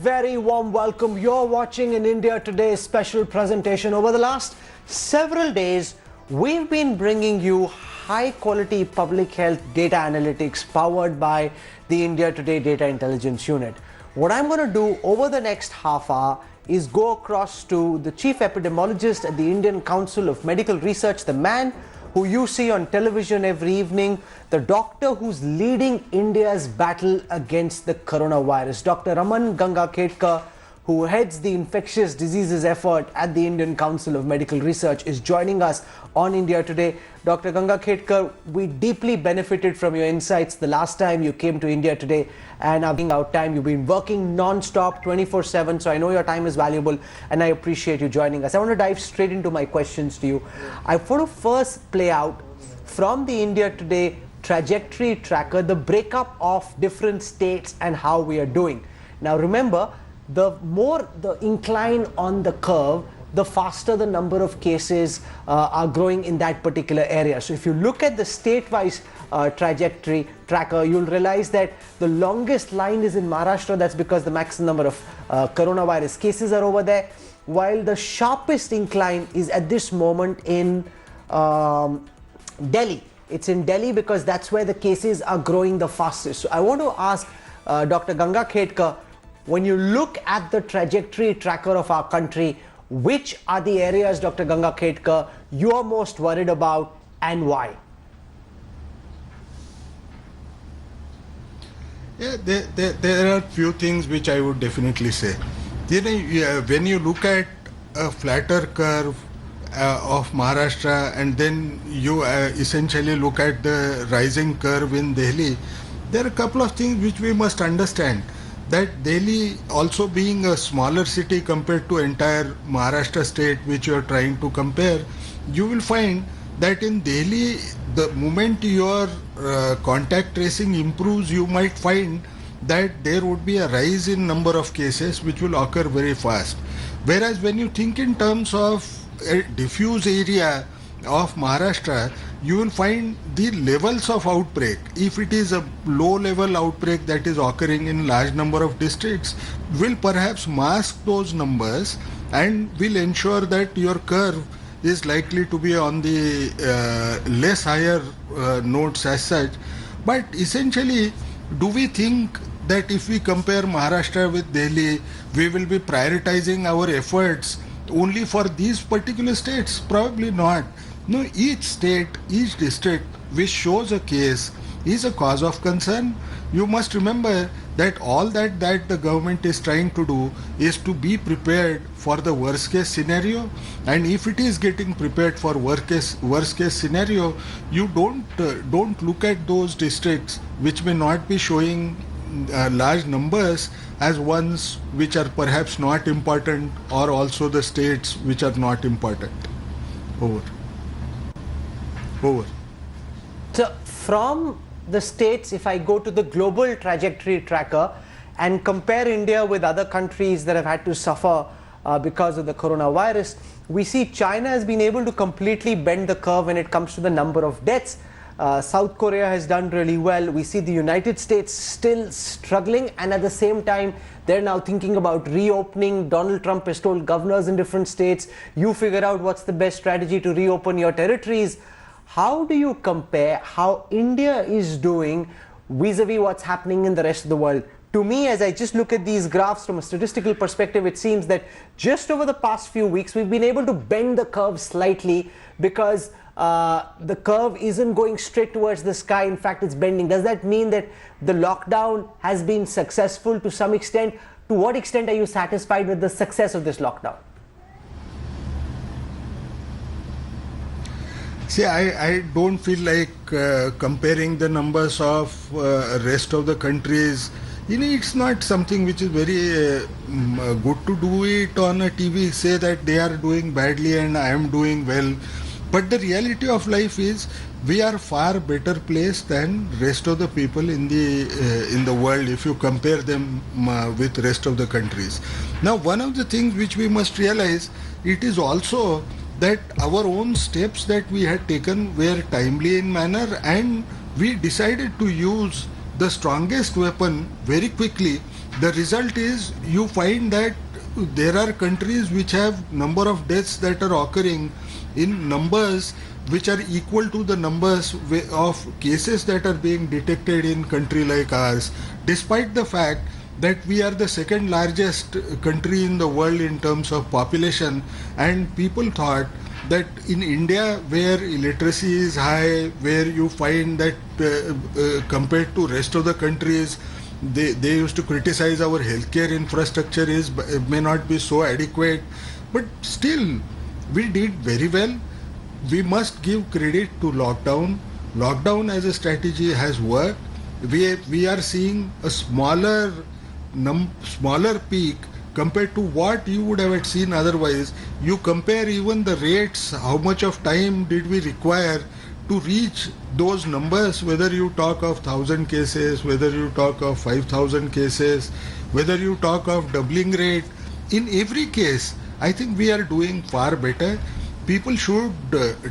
very warm welcome. You're watching an India Today special presentation. Over the last several days, we've been bringing you high quality public health data analytics powered by the India Today Data Intelligence Unit. What I'm going to do over the next half hour is go across to the chief epidemiologist at the Indian Council of Medical Research, the man who you see on television every evening, the doctor who's leading India's battle against the coronavirus, Dr. Raman Gangakhetkar, who heads the infectious diseases effort at the Indian Council of Medical Research, is joining us on India Today. Dr. Gangakhetkar, we deeply benefited from your insights the last time you came to India Today, and our time. You've been working non-stop 24/7, so I know your time is valuable and I appreciate you joining us. I want to dive straight into my questions to you. I want to first play out from the India Today trajectory tracker the breakup of different states and how we are doing. Now remember, the more the incline on the curve, the faster the number of cases are growing in that particular area. So if you look at the state-wise trajectory tracker, you'll realize that the longest line is in Maharashtra. That's because the maximum number of coronavirus cases are over there, while the sharpest incline is at this moment in Delhi. It's in Delhi because that's where the cases are growing the fastest. So I want to ask Dr. Gangakhetkar, when you look at the trajectory tracker of our country, which are the areas, Dr. Gangakhetkar, you are most worried about and why? Yeah, there are few things which I would definitely say. You know, when you look at a flatter curve of Maharashtra and then you essentially look at the rising curve in Delhi, there are a couple of things which we must understand. That Delhi, also being a smaller city compared to entire Maharashtra state which you are trying to compare, you will find that in Delhi, the moment your contact tracing improves, you might find that there would be a rise in number of cases which will occur very fast. Whereas when you think in terms of a diffuse area of Maharashtra, you will find the levels of outbreak. If it is a low level outbreak that is occurring in large number of districts, will perhaps mask those numbers and will ensure that your curve is likely to be on the less higher notes as such. But essentially, do we think that if we compare Maharashtra with Delhi, we will be prioritizing our efforts only for these particular states? Probably not. No, each state, each district which shows a case is a cause of concern. You must remember that all that the government is trying to do is to be prepared for the worst case scenario, and if it is getting prepared for worst case scenario, you don't look at those districts which may not be showing large numbers as ones which are perhaps not important, or also the states which are not important. Over. So from the states, if I go to the global trajectory tracker and compare India with other countries that have had to suffer because of the coronavirus, we see China has been able to completely bend the curve when it comes to the number of deaths. South Korea has done really well. We see the United States still struggling, and at the same time they're now thinking about reopening. Donald Trump has told governors in different states, you figure out what's the best strategy to reopen your territories. How do you compare how India is doing vis-a-vis what's happening in the rest of the world? To me, as I just look at these graphs from a statistical perspective, it seems that just over the past few weeks, we've been able to bend the curve slightly because the curve isn't going straight towards the sky. In fact, it's bending. Does that mean that the lockdown has been successful to some extent? To what extent are you satisfied with the success of this lockdown? See, I don't feel like comparing the numbers of rest of the countries. You know, it's not something which is very good to do it on a TV, say that they are doing badly and I am doing well. But the reality of life is we are far better placed than rest of the people in the world if you compare them with rest of the countries. Now, one of the things which we must realize, it is also that our own steps that we had taken were timely in manner, and we decided to use the strongest weapon very quickly, the result is you find that there are countries which have number of deaths that are occurring in numbers which are equal to the numbers of cases that are being detected in country like ours, despite the fact that we are the second largest country in the world in terms of population. And people thought that in India, where illiteracy is high, where you find that compared to rest of the countries, they used to criticize our healthcare infrastructure may not be so adequate, but still we did very well. We must give credit to lockdown. Lockdown as a strategy has worked. We are seeing a smaller peak compared to what you would have seen otherwise. You compare even the rates, how much of time did we require to reach those numbers, whether you talk of 1,000 cases, whether you talk of 5,000 cases, whether you talk of doubling rate. In every case, I think we are doing far better. People should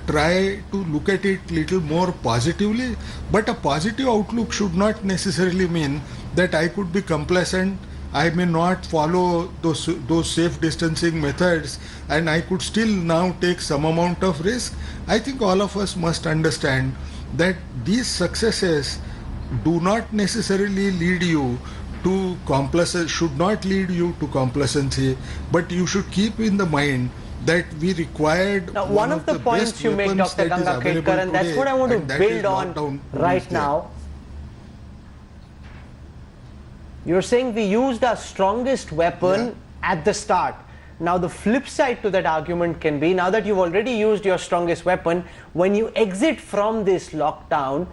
try to look at it little more positively, but a positive outlook should not necessarily mean that I could be complacent. I may not follow those safe distancing methods, and I could still now take some amount of risk. I think all of us must understand that these successes do not necessarily lead you to complacency, should not lead you to complacency, but you should keep in the mind that we required now, one of the points you make, Dr. Ganga Khetkar, and that's what I want to build on right now. You're saying we used our strongest weapon at the start. Now the flip side to that argument can be, now that you've already used your strongest weapon, when you exit from this lockdown,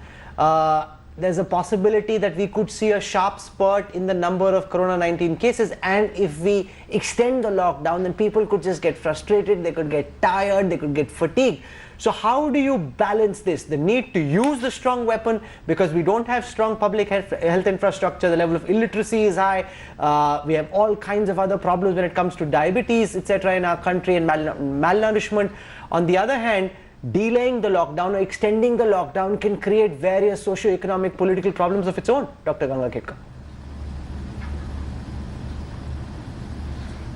there's a possibility that we could see a sharp spurt in the number of Corona-19 cases, and if we extend the lockdown, then people could just get frustrated, they could get tired, they could get fatigued. So how do you balance this? The need to use the strong weapon because we don't have strong public health infrastructure, the level of illiteracy is high, we have all kinds of other problems when it comes to diabetes, etc. in our country, and malnourishment. On the other hand, delaying the lockdown or extending the lockdown can create various socio-economic, political problems of its own. Dr. Ganga Khetkar.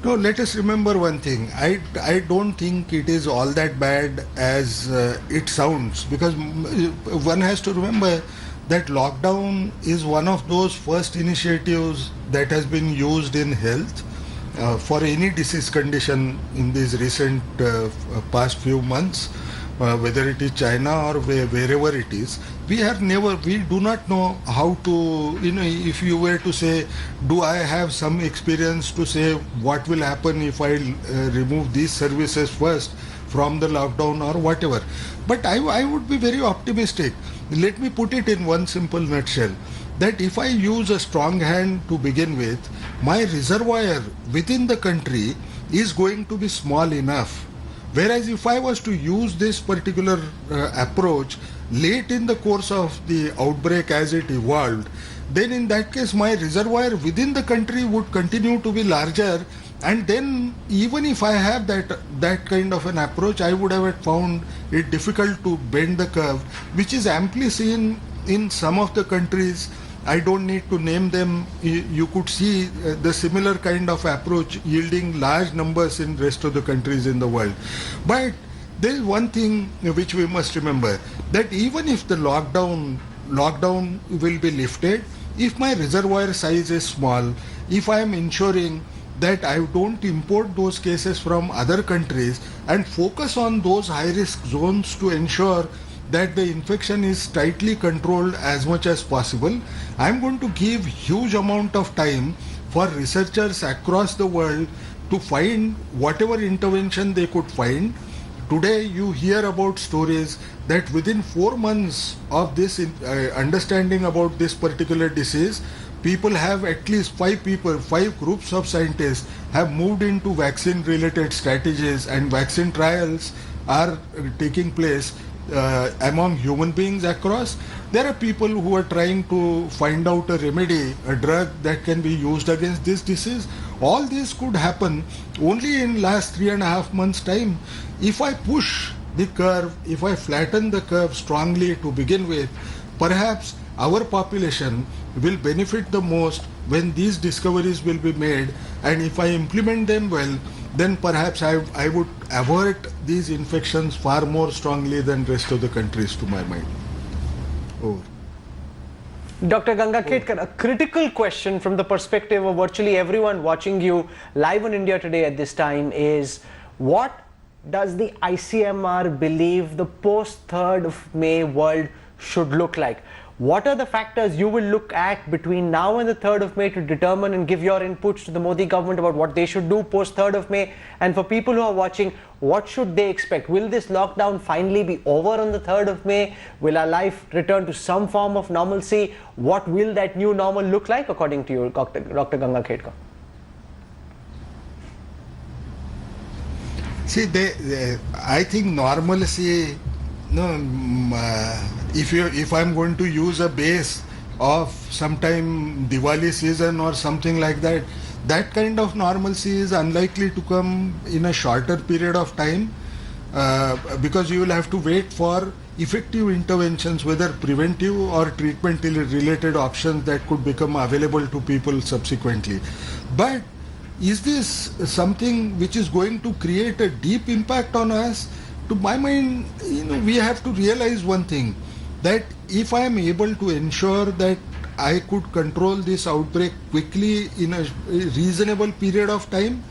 No, let us remember one thing. I don't think it is all that bad as it sounds, because one has to remember that lockdown is one of those first initiatives that has been used in health for any disease condition in these recent past few months. Whether it is China or wherever it is, we do not know how to, if you were to say, do I have some experience to say what will happen if I remove these services first from the lockdown or whatever. But I would be very optimistic. Let me put it in one simple nutshell, that if I use a strong hand to begin with, my reservoir within the country is going to be small enough. Whereas if I was to use this particular approach late in the course of the outbreak as it evolved, then in that case my reservoir within the country would continue to be larger, and then even if I have that kind of an approach, I would have found it difficult to bend the curve, which is amply seen in some of the countries. I don't need to name them. You could see the similar kind of approach yielding large numbers in rest of the countries in the world. But there is one thing which we must remember, that even if the lockdown will be lifted, if my reservoir size is small, if I am ensuring that I don't import those cases from other countries and focus on those high-risk zones to ensure that the infection is tightly controlled as much as possible, I'm going to give huge amount of time for researchers across the world to find whatever intervention they could find. Today you hear about stories that within 4 months of this understanding about this particular disease, people have at least 5 groups of scientists have moved into vaccine related strategies, and vaccine trials are taking place among human beings across. There are people who are trying to find out a remedy, a drug that can be used against this disease. All this could happen only in last 3.5 months time. If I push the curve, if I flatten the curve strongly to begin with, perhaps our population will benefit the most when these discoveries will be made, and if I implement them well, then perhaps I would avert these infections far more strongly than rest of the countries, to my mind. Over. Dr. Ganga Khetkar, a critical question from the perspective of virtually everyone watching you live on India Today at this time is, what does the ICMR believe the post-3rd of May world should look like? What are the factors you will look at between now and the 3rd of May to determine and give your inputs to the Modi government about what they should do post 3rd of May? And for people who are watching, what should they expect? Will this lockdown finally be over on the 3rd of May? Will our life return to some form of normalcy? What will that new normal look like according to you, Dr. Ganga Khetkar? See, I think normalcy, if I'm going to use a base of sometime Diwali season or something like that, that kind of normalcy is unlikely to come in a shorter period of time, because you will have to wait for effective interventions, whether preventive or treatment related options that could become available to people subsequently. But is this something which is going to create a deep impact on us? To my mind, we have to realize one thing, that if I am able to ensure that I could control this outbreak quickly in a reasonable period of time,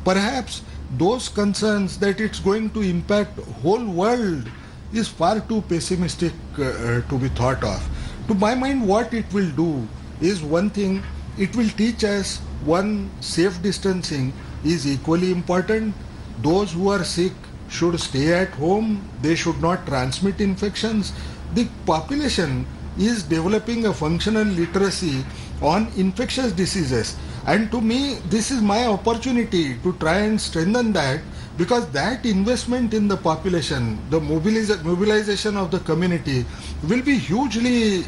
perhaps those concerns that it's going to impact whole world is far too pessimistic to be thought of. To my mind, what it will do is one thing, it will teach us, one, safe distancing is equally important. Those who are sick should stay at home, they should not transmit infections. The population is developing a functional literacy on infectious diseases, and to me this is my opportunity to try and strengthen that, because that investment in the population, the mobilization of the community will be hugely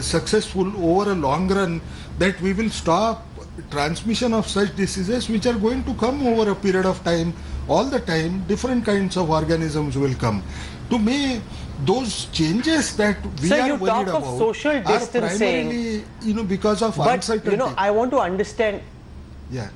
successful over a long run, that we will stop transmission of such diseases which are going to come over a period of time. All the time different kinds of organisms will come. To me, those changes that we are worried about social distancing, are primarily, because of uncertainty. I want to understand. Yeah.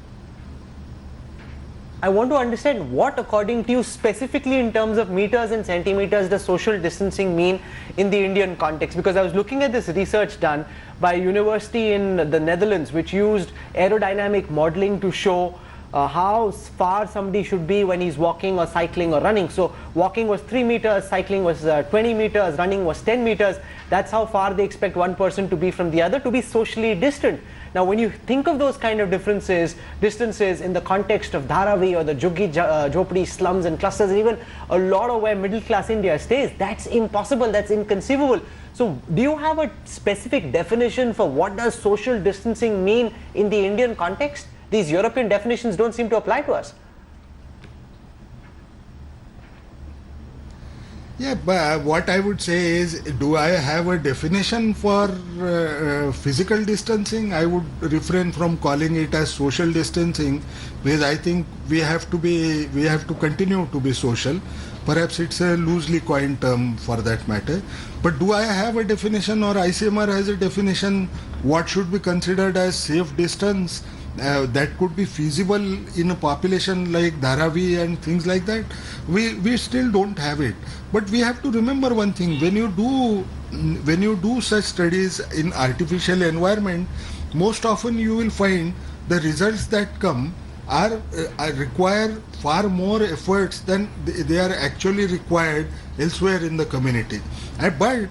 I want to understand what, according to you, specifically in terms of meters and centimeters, does social distancing mean in the Indian context? Because I was looking at this research done by a university in the Netherlands, which used aerodynamic modeling to show how far somebody should be when he's walking or cycling or running. So walking was 3 meters, cycling was 20 meters, running was 10 meters. That's how far they expect one person to be from the other to be socially distant. Now, when you think of those kind of distances in the context of Dharavi or the Jhuggi Jhopdi slums and clusters, and even a lot of where middle class India stays, that's impossible, that's inconceivable. So do you have a specific definition for what does social distancing mean in the Indian context? These European definitions don't seem to apply to us. Yeah, but what I would say is, do I have a definition for physical distancing? I would refrain from calling it as social distancing, because I think we have to continue to be social. Perhaps it's a loosely coined term for that matter. But do I have a definition, or ICMR has a definition, what should be considered as safe distance? That could be feasible in a population like Dharavi and things like that. We still don't have it. But we have to remember one thing: when you do such studies in artificial environment, most often you will find the results that come are require far more efforts than they are actually required elsewhere in the community. But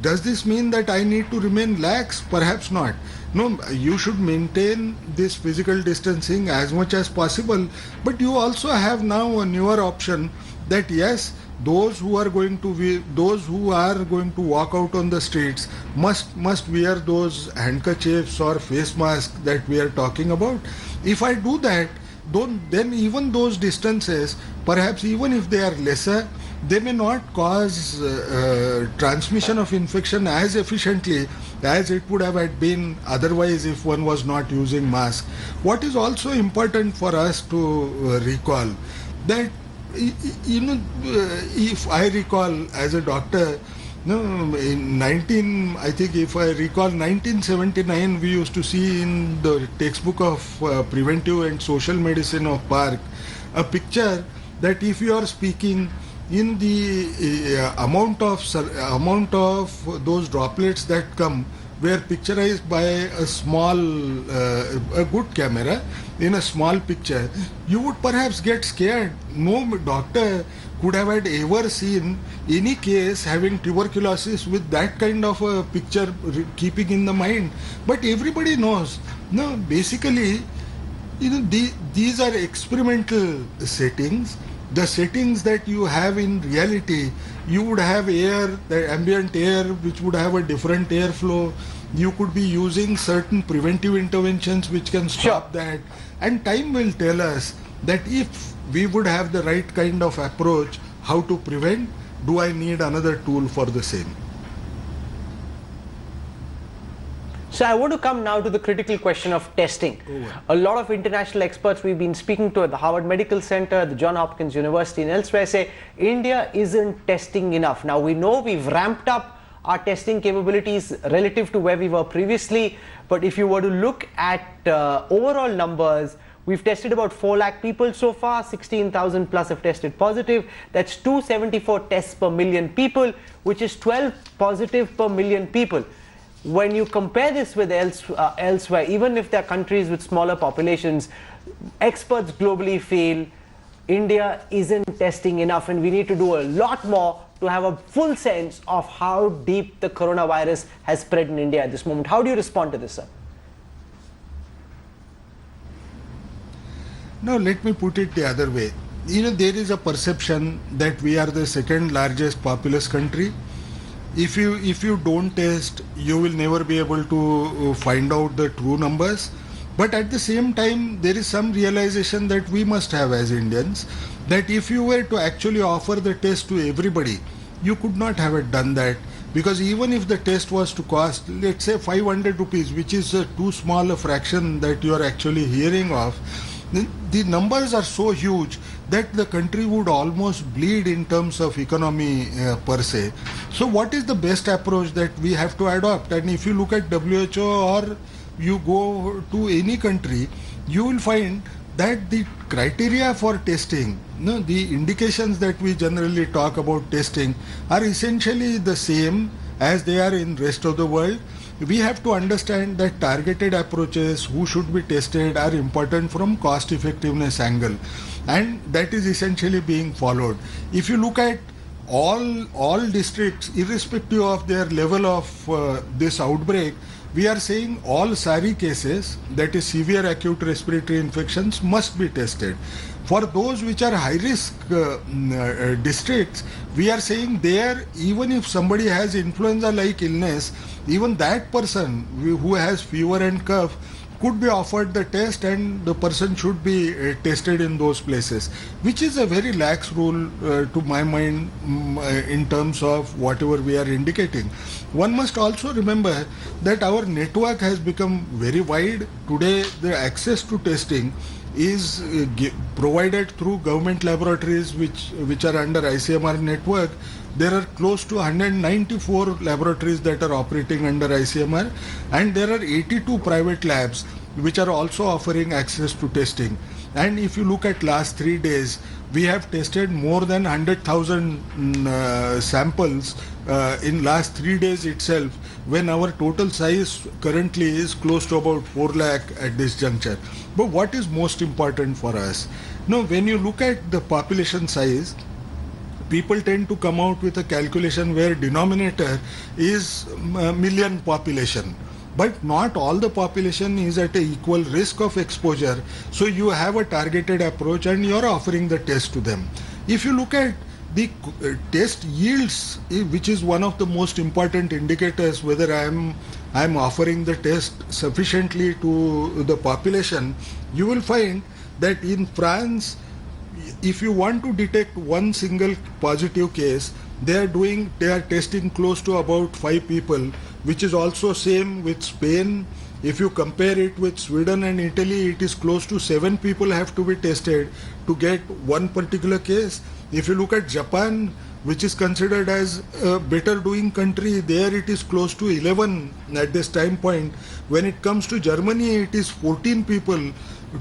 does this mean that I need to remain lax? Perhaps not. No, you should maintain this physical distancing as much as possible, but you also have now a newer option that yes, those who are going to walk out on the streets must wear those handkerchiefs or face masks that we are talking about. If I do that, then even those distances, perhaps even if they are lesser, they may not cause transmission of infection as efficiently as it would have been otherwise if one was not using mask. What is also important for us to recall, that if I recall as a doctor, No, in 19, I think if I recall, 1979, we used to see in the textbook of preventive and social medicine of Park a picture that if you are speaking in the amount of those droplets that come were picturized by a small, a good camera in a small picture, you would perhaps get scared. No doctor could have had ever seen any case having tuberculosis with that kind of a picture keeping in the mind. But everybody knows. No, basically, these are experimental settings. The settings that you have in reality, you would have air, the ambient air, which would have a different airflow. You could be using certain preventive interventions which can stop that. And time will tell us that if we would have the right kind of approach, how to prevent, do I need another tool for the same? So I want to come now to the critical question of testing. A lot of international experts we've been speaking to at the Harvard Medical Center, the Johns Hopkins University and elsewhere say India isn't testing enough. Now we know we've ramped up our testing capabilities relative to where we were previously, but if you were to look at overall numbers, we've tested about 4 lakh people so far, 16,000 plus have tested positive. That's 274 tests per million people, which is 12 positive per million people. When you compare this with elsewhere, even if there are countries with smaller populations, experts globally feel India isn't testing enough and we need to do a lot more to have a full sense of how deep the coronavirus has spread in India at this moment. How do you respond to this, sir? No, let me put it the other way. There is a perception that we are the second largest populous country. If you don't test, you will never be able to find out the true numbers. But at the same time, there is some realization that we must have as Indians, that if you were to actually offer the test to everybody, you could not have done that. Because even if the test was to cost, let's say 500 rupees, which is too small a fraction that you are actually hearing of, the numbers are so huge that the country would almost bleed in terms of economy per se. So what is the best approach that we have to adopt? And if you look at WHO or you go to any country, you will find that the criteria for testing, the indications that we generally talk about testing are essentially the same as they are in rest of the world. We have to understand that targeted approaches, who should be tested, are important from cost effectiveness angle, and that is essentially being followed. If you look at all districts, irrespective of their level of this outbreak, we are saying all SARI cases, that is severe acute respiratory infections, must be tested. For those which are high risk districts, we are saying there, even if somebody has influenza like illness, even that person who has fever and cough could be offered the test, and the person should be tested in those places, which is a very lax rule to my mind in terms of whatever we are indicating. One must also remember that our network has become very wide. Today the access to testing is provided through government laboratories which are under ICMR network. There are close to 194 laboratories that are operating under ICMR, and there are 82 private labs which are also offering access to testing. And if you look at last 3 days, we have tested more than 100,000 samples in last 3 days itself, when our total size currently is close to about 4 lakh at this juncture. But what is most important for us? Now, when you look at the population size, people tend to come out with a calculation where denominator is million population. But not all the population is at an equal risk of exposure. So you have a targeted approach and you are offering the test to them. If you look at the test yields, which is one of the most important indicators whether I am offering the test sufficiently to the population, you will find that in France, if you want to detect one single positive case, they are testing close to about 5 people, which is also same with Spain. If you compare it with Sweden and Italy, it is close to 7 people have to be tested to get one particular case. If you look at Japan, which is considered as a better doing country, there it is close to 11 at this time point. When it comes to Germany, it is 14 people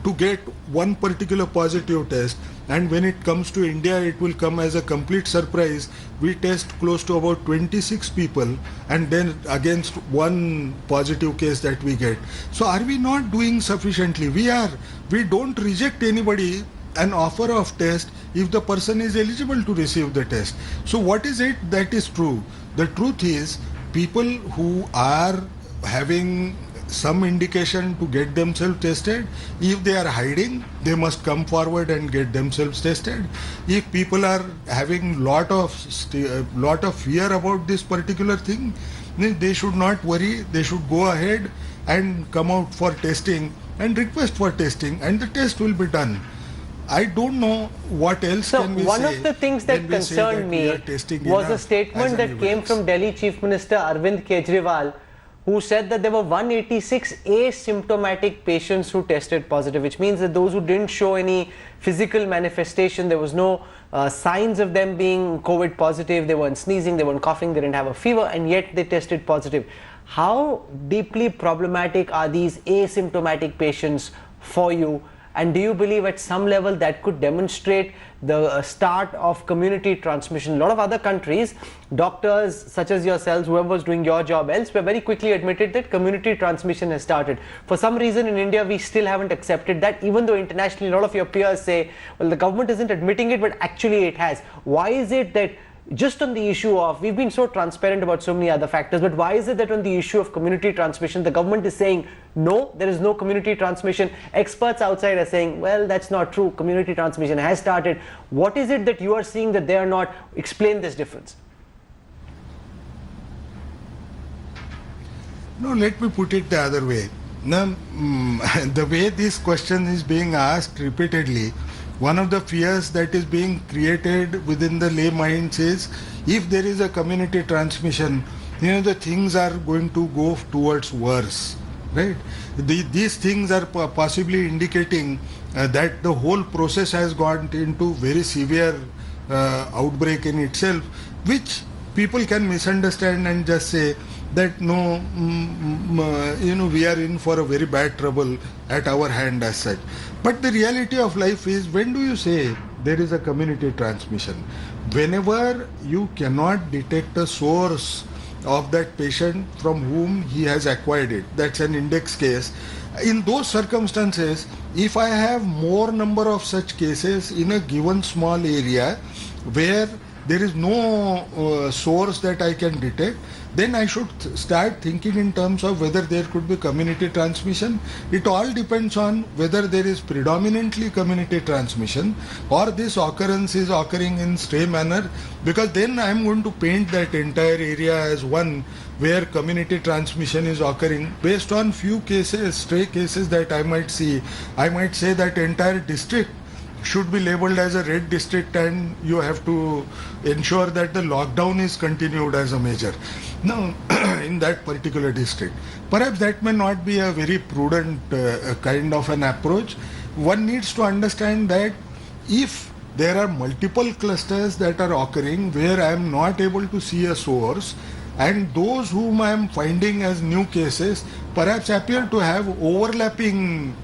to get one particular positive test, and when it comes to India, it will come as a complete surprise. We test close to about 26 people, and then against one positive case that we get. So are we not doing sufficiently? We are. We don't reject anybody an offer of test if the person is eligible to receive the test. So what is it that is true? The truth is, people who are having some indication to get themselves tested, if they are hiding, they must come forward and get themselves tested. If people are having lot of fear about this particular thing, then they should not worry. They should go ahead and come out for testing and request for testing, and the test will be done. I don't know what else can we say. So one of the things that concerned me was a statement that came from Delhi Chief Minister Arvind Kejriwal, who said that there were 186 asymptomatic patients who tested positive, which means that those who didn't show any physical manifestation, there was no signs of them being COVID positive, they weren't sneezing, they weren't coughing, they didn't have a fever, and yet they tested positive. How deeply problematic are these asymptomatic patients for you? And do you believe at some level that could demonstrate the start of community transmission? A lot of other countries, doctors such as yourselves, whoever was doing your job elsewhere, very quickly admitted that community transmission has started. For some reason in India, we still haven't accepted that, even though internationally a lot of your peers say, well, the government isn't admitting it, but actually it has. Why is it that just on the issue of, we've been so transparent about so many other factors, but why is it that on the issue of community transmission, the government is saying, no, there is no community transmission. Experts outside are saying, well, that's not true. Community transmission has started. What is it that you are seeing that they are not? Explain this difference. No, let me put it the other way. Now, the way this question is being asked repeatedly, one of the fears that is being created within the lay minds is, if there is a community transmission, the things are going to go towards worse, right? These things are possibly indicating that the whole process has gone into very severe outbreak in itself, which people can misunderstand and just say that no, we are in for a very bad trouble at our hand as such. But the reality of life is, when do you say there is a community transmission? Whenever you cannot detect a source of that patient from whom he has acquired it, that's an index case. In those circumstances, if I have more number of such cases in a given small area where there is no source that I can detect, then I should start thinking in terms of whether there could be community transmission. It all depends on whether there is predominantly community transmission or this occurrence is occurring in stray manner, because then I am going to paint that entire area as one where community transmission is occurring based on few cases, stray cases that I might see. I might say that entire district should be labeled as a red district and you have to ensure that the lockdown is continued as a measure. Now, in that particular district, perhaps that may not be a very prudent kind of an approach. One needs to understand that if there are multiple clusters that are occurring where I am not able to see a source, and those whom I am finding as new cases perhaps appear to have overlapping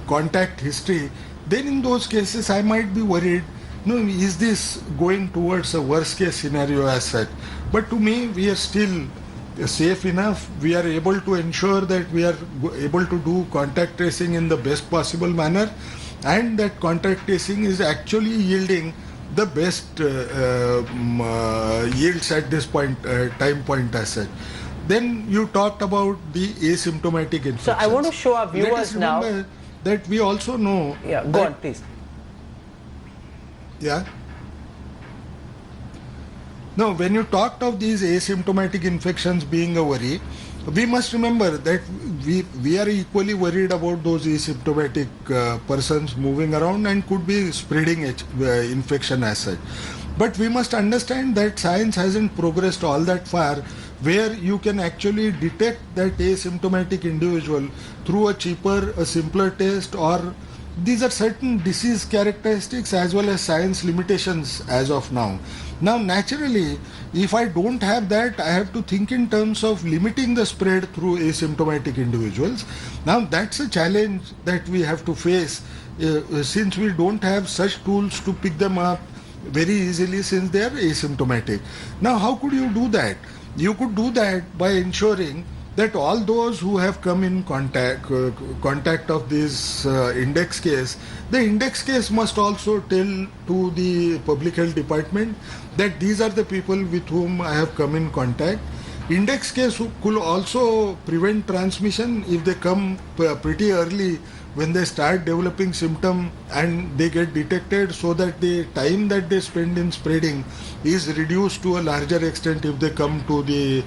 contact history, then in those cases I might be worried, is this going towards a worst case scenario as such? But to me, we are still safe enough. We are able to ensure that we are able to do contact tracing in the best possible manner, and that contact tracing is actually yielding the best yields at this time point as such. Then you talked about the asymptomatic infections. So I want to show our viewers now that we also know. Yeah, go on, please. Yeah. Now, when you talked of these asymptomatic infections being a worry, we must remember that we are equally worried about those asymptomatic persons moving around and could be spreading infection as such. But we must understand that science hasn't progressed all that far where you can actually detect that asymptomatic individual through a cheaper, a simpler test, or these are certain disease characteristics as well as science limitations as of now. Now, naturally, if I don't have that, I have to think in terms of limiting the spread through asymptomatic individuals. Now, that's a challenge that we have to face since we don't have such tools to pick them up very easily since they are asymptomatic. Now, how could you do that? You could do that by ensuring that all those who have come in contact of this index case, the index case must also tell to the public health department that these are the people with whom I have come in contact. Index case could also prevent transmission if they come pretty early when they start developing symptom and they get detected, so that the time that they spend in spreading is reduced to a larger extent if they come to the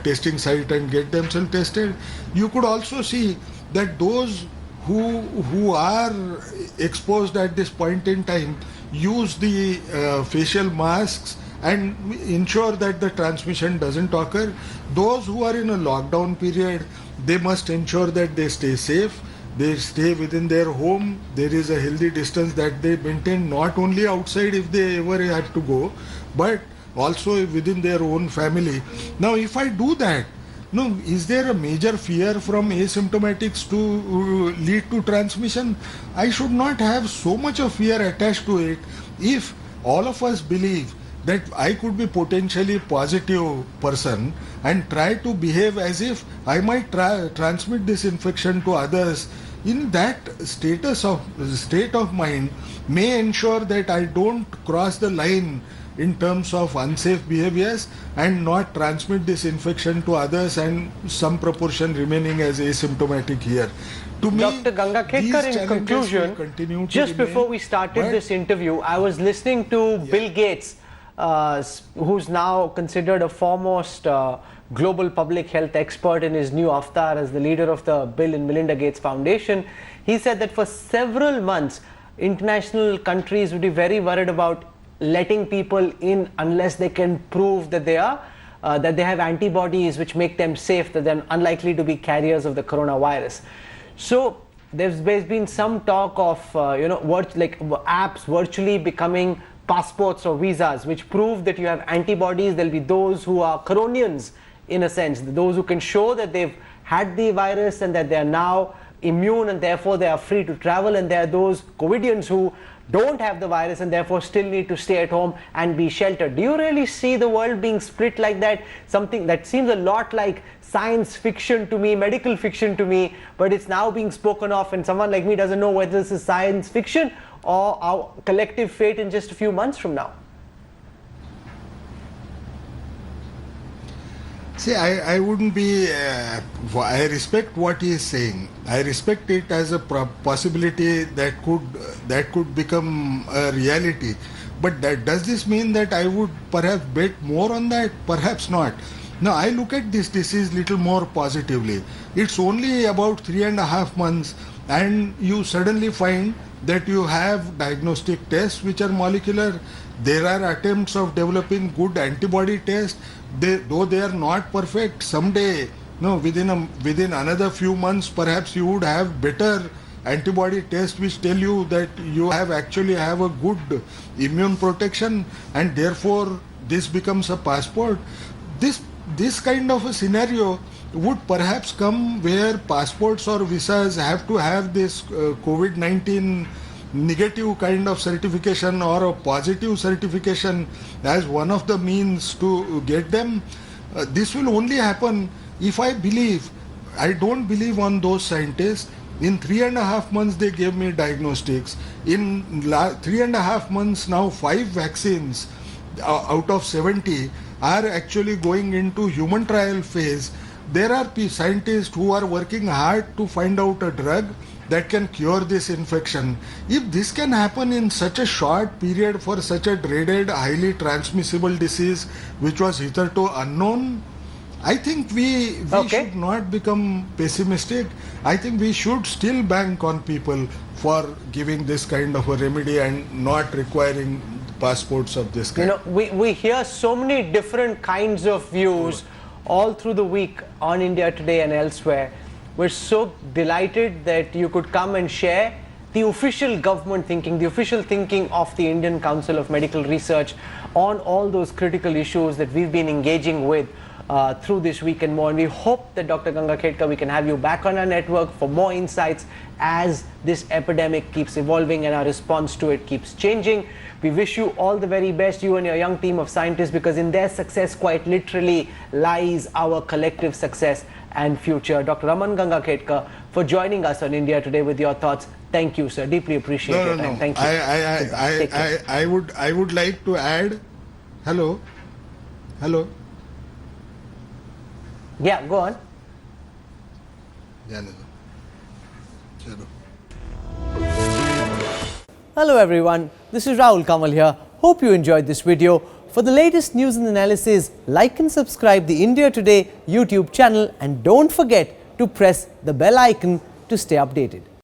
testing site and get themselves tested. You could also see that those who are exposed at this point in time use the facial masks and ensure that the transmission doesn't occur. Those who are in a lockdown period, they must ensure that they stay safe. They stay within their home. There is a healthy distance that they maintain, not only outside if they ever have to go, but also within their own family. Now, if I do that, no, is there a major fear from asymptomatics to lead to transmission? I should not have so much of fear attached to it if all of us believe that I could be potentially positive person and try to behave as if I might transmit this infection to others. In that state of mind may ensure that I don't cross the line in terms of unsafe behaviors and not transmit this infection to others, and some proportion remaining as asymptomatic here. To me, Dr. Gangakhetkar, in conclusion, just before we started this interview, I was listening to Bill Gates, who's now considered a foremost global public health expert in his new avatar as the leader of the Bill and Melinda Gates Foundation. He said that for several months, international countries would be very worried about letting people in unless they can prove that they are that they have antibodies which make them safe, that they're unlikely to be carriers of the coronavirus. So there's been some talk of apps virtually becoming passports or visas which prove that you have antibodies. There'll be those who are coronians, in a sense, those who can show that they've had the virus and that they are now immune and therefore they are free to travel, and there are those COVIDians who don't have the virus and therefore still need to stay at home and be sheltered. Do you really see the world being split like that? Something that seems a lot like science fiction to me, medical fiction to me, but it's now being spoken of, and someone like me doesn't know whether this is science fiction or our collective fate in just a few months from now. See, I wouldn't be, I respect what he is saying. I respect it as a possibility that could become a reality. But does this mean that I would perhaps bet more on that? Perhaps not. Now, I look at this disease little more positively. It's only about 3.5 months and you suddenly find that you have diagnostic tests which are molecular. There are attempts of developing good antibody tests. Though they are not perfect, someday, within another few months, perhaps you would have better antibody tests which tell you that you actually have a good immune protection, and therefore this becomes a passport. This kind of a scenario would perhaps come where passports or visas have to have this COVID-19 negative kind of certification or a positive certification as one of the means to get them. This will only happen if I don't believe on those scientists. In 3.5 months they gave me diagnostics. In 3.5 months now 5 vaccines out of 70 are actually going into human trial phase. There are scientists who are working hard to find out a drug that can cure this infection. If this can happen in such a short period for such a dreaded, highly transmissible disease which was hitherto unknown, I think we should not become pessimistic. I think we should still bank on people for giving this kind of a remedy and not requiring passports of this kind. We hear so many different kinds of views all through the week on India Today and elsewhere. We're so delighted that you could come and share the official government thinking, the official thinking of the Indian Council of Medical Research on all those critical issues that we've been engaging with through this week and more. And we hope that Dr. Ganga Khedkar, we can have you back on our network for more insights as this epidemic keeps evolving and our response to it keeps changing. We wish you all the very best, you and your young team of scientists, because in their success quite literally lies our collective success and future. Dr. Raman Ganga Khedkar, for joining us on India Today with your thoughts. Thank you, sir. Deeply appreciate your time. Thank you. I would like to add. Hello. Yeah, go on. Hello everyone, this is Rahul Kamal here. Hope you enjoyed this video. For the latest news and analysis, like and subscribe the India Today YouTube channel, and don't forget to press the bell icon to stay updated.